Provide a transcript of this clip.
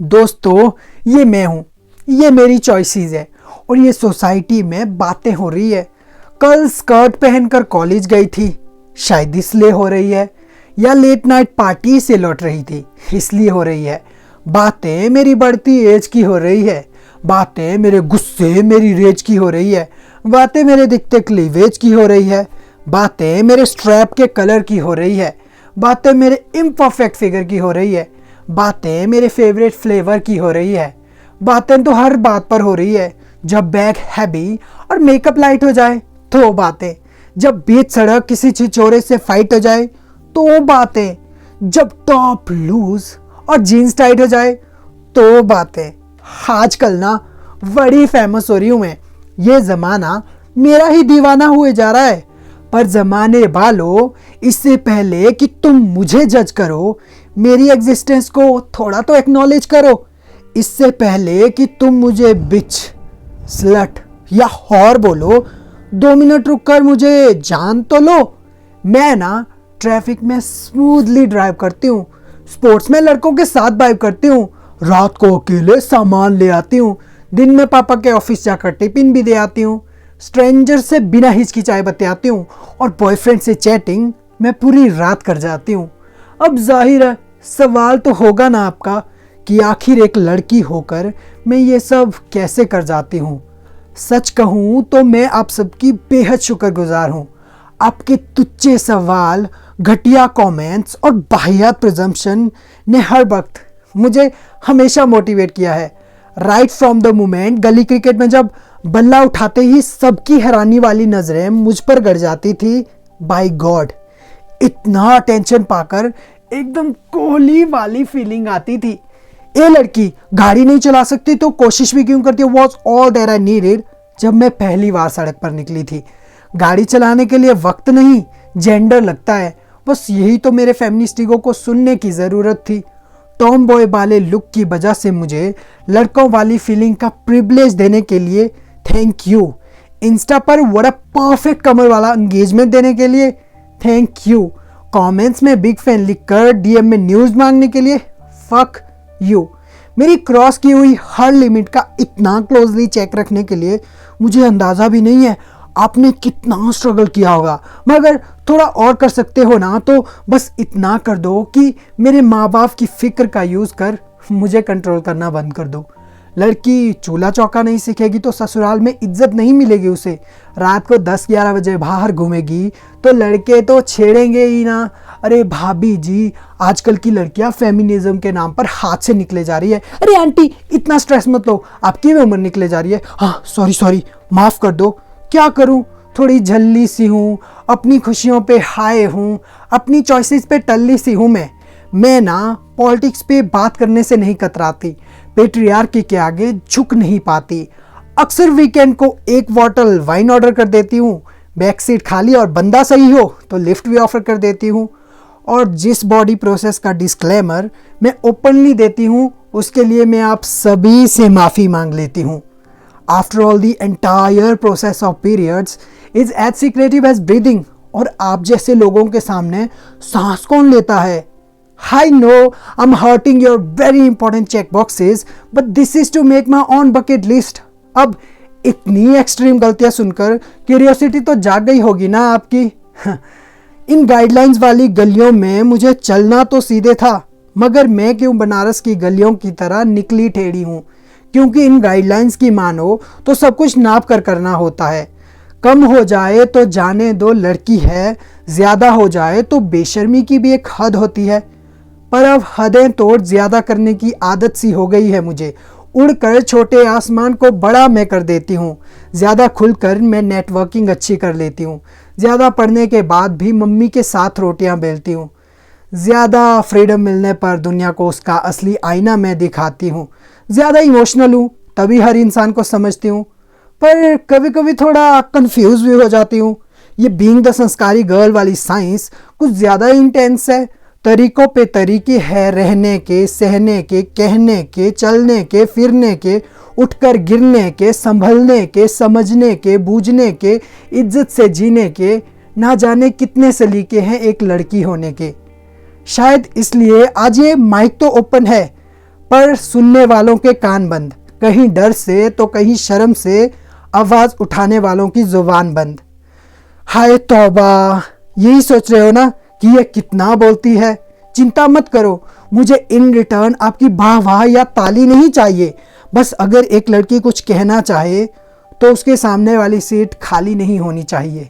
दोस्तों, ये मैं हूँ, ये मेरी चॉइसेस है और ये सोसाइटी में बातें हो रही है। कल स्कर्ट पहनकर कॉलेज गई थी, शायद इसलिए हो रही है, या लेट नाइट पार्टी से लौट रही थी इसलिए हो रही है। बातें मेरी बढ़ती एज की हो रही है, बातें मेरे गुस्से मेरी रेज की हो रही है, बातें मेरे दिखते क्लीवेज की हो रही है, बातें मेरे स्ट्रैप के कलर की हो रही है, बातें मेरे इम्परफेक्ट फिगर की हो रही है, बातें मेरे फेवरेट फ्लेवर की हो रही है। बातें तो हर बात पर हो रही है। जब बैग हैवी और मेकअप लाइट हो जाए तो बातें, जब बीच सड़क किसी छिछोरे से फाइट हो जाए तो बातें, जब टॉप लूज और जीन्स टाइट हो जाए तो बातें। आजकल ना बड़ी फेमस हो रही हूं मैं, ये जमाना मेरा ही दीवाना हुए जा रहा है। पर जमाने वालों, इससे पहले कि तुम मुझे जज करो, मेरी एग्जिस्टेंस को थोड़ा तो एक्नॉलेज करो। इससे पहले कि तुम मुझे बिच, स्लट या हॉर बोलो, 2 मिनट रुककर मुझे जान तो लो। मैं ना ट्रैफिक में स्मूथली ड्राइव करती हूँ, स्पोर्ट्स में लड़कों के साथ वाइब करती हूँ, रात को अकेले सामान ले आती हूँ, दिन में पापा के ऑफिस जाकर टिफिन भी दे आती हूँ, स्ट्रेंजर से बिना हिचकिचाए बतियाती हूँ और बॉयफ्रेंड से चैटिंग मैं पूरी रात कर जाती हूँ। अब जाहिर है सवाल तो होगा ना आपका कि आखिर एक लड़की होकर मैं ये सब कैसे कर जाती हूँ। सच कहूँ तो मैं आप सबकी बेहद शुक्रगुजार हूँ। आपके तुच्छ सवाल, घटिया कमेंट्स और बाहियात प्रिजम्पशन ने हर वक्त मुझे हमेशा मोटिवेट किया है। राइट फ्रॉम द मोमेंट गली क्रिकेट में जब बल्ला उठाते ही सबकी हैरानी वाली नजरें मुझ पर गड़ जाती थी, बाय गॉड इतना टेंशन पाकर एकदम कोहली वाली फीलिंग आती थी। ए लड़की गाड़ी नहीं चला सकती तो कोशिश भी क्यों करती, was all that I needed जब मैं पहली बार सड़क पर निकली थी। गाड़ी चलाने के लिए वक्त नहीं, जेंडर लगता है, बस यही तो मेरे फेमिनिस्ट ईगो को सुनने की ज़रूरत थी। टॉम बॉय वाले लुक की वजह से मुझे लड़कों वाली फीलिंग का प्रिविलेज देने के लिए थैंक यू। इंस्टा पर व्हाट अ परफेक्ट कमर वाला एंगेजमेंट देने के लिए थैंक यू। कमेंट्स में बिग फैन लिखकर डीएम में न्यूज़ मांगने के लिए फक यू। मेरी क्रॉस की हुई हर लिमिट का इतना क्लोजली चेक रखने के लिए मुझे अंदाज़ा भी नहीं है आपने कितना स्ट्रगल किया होगा। मगर थोड़ा और कर सकते हो ना, तो बस इतना कर दो कि मेरे माँ बाप की फिक्र का यूज़ कर मुझे कंट्रोल करना बंद कर दो। लड़की चूल्हा चौका नहीं सीखेगी तो ससुराल में इज्जत नहीं मिलेगी उसे। रात को 10-11 बजे बाहर घूमेगी तो लड़के तो छेड़ेंगे ही ना। अरे भाभी जी, आजकल की लड़कियां फेमिनिज्म के नाम पर हाथ से निकले जा रही है। अरे आंटी इतना स्ट्रेस मत लो, आपकी भी उम्र निकले जा रही है। हाँ सॉरी माफ़ कर दो। क्या करूं, थोड़ी झल्ली सी हूँ, अपनी खुशियों पे हाय हूँ, अपनी चॉइसेस पे टल्ली सी हूँ। मैं ना पॉलिटिक्स पे बात करने से नहीं कतराती, पेट्रियार्की के आगे झुक नहीं पाती। अक्सर वीकेंड को एक बॉटल वाइन ऑर्डर कर देती हूँ, बैक सीट खाली और बंदा सही हो तो लिफ्ट भी ऑफर कर देती हूँ। और जिस बॉडी प्रोसेस का डिस्क्लेमर मैं ओपनली देती हूँ उसके लिए मैं आप सभी से माफ़ी मांग लेती हूँ। After all the entire process of periods is as secretive as breathing. और आप जैसे लोगों के सामने सांस कौन लेता है? I know I'm hurting your very important check boxes, but this is to make my own bucket list. अब इतनी एक्सट्रीम गलतियां सुनकर क्यूरियोसिटी तो जाग गई होगी ना आपकी। इन गाइडलाइंस वाली गलियों में मुझे चलना तो सीधे था, मगर मैं क्यों बनारस की गलियों की तरह निकली टेढ़ी हूँ? क्योंकि इन गाइडलाइंस की मानो तो सब कुछ नाप कर करना होता है। कम हो जाए तो जाने दो लड़की है, ज़्यादा हो जाए तो बेशर्मी की भी एक हद होती है। पर अब हदें तोड़ ज़्यादा करने की आदत सी हो गई है मुझे। उड़कर छोटे आसमान को बड़ा मैं कर देती हूँ, ज़्यादा खुलकर मैं नेटवर्किंग अच्छी कर लेती हूँ, ज़्यादा पढ़ने के बाद भी मम्मी के साथ रोटियाँ बेलती हूँ, ज़्यादा फ्रीडम मिलने पर दुनिया को उसका असली आईना मैं दिखाती हूँ, ज़्यादा इमोशनल हूँ तभी हर इंसान को समझती हूँ, पर कभी कभी थोड़ा कंफ्यूज भी हो जाती हूँ। ये बीइंग द संस्कारी गर्ल वाली साइंस कुछ ज़्यादा इंटेंस है। तरीकों पे तरीके हैं रहने के, सहने के, कहने के, चलने के, फिरने के, उठकर गिरने के, संभलने के, समझने के, बूझने के, इज्जत से जीने के। ना जाने कितने सलीके हैं एक लड़की होने के। शायद इसलिए आज ये माइक तो ओपन है, पर सुनने वालों के कान बंद, कहीं डर से तो कहीं शर्म से आवाज उठाने वालों की जुबान बंद। हाय तौबा, यही सोच रहे हो ना कि ये कितना बोलती है? चिंता मत करो, मुझे इन रिटर्न आपकी वाह वाह या ताली नहीं चाहिए। बस अगर एक लड़की कुछ कहना चाहे तो उसके सामने वाली सीट खाली नहीं होनी चाहिए।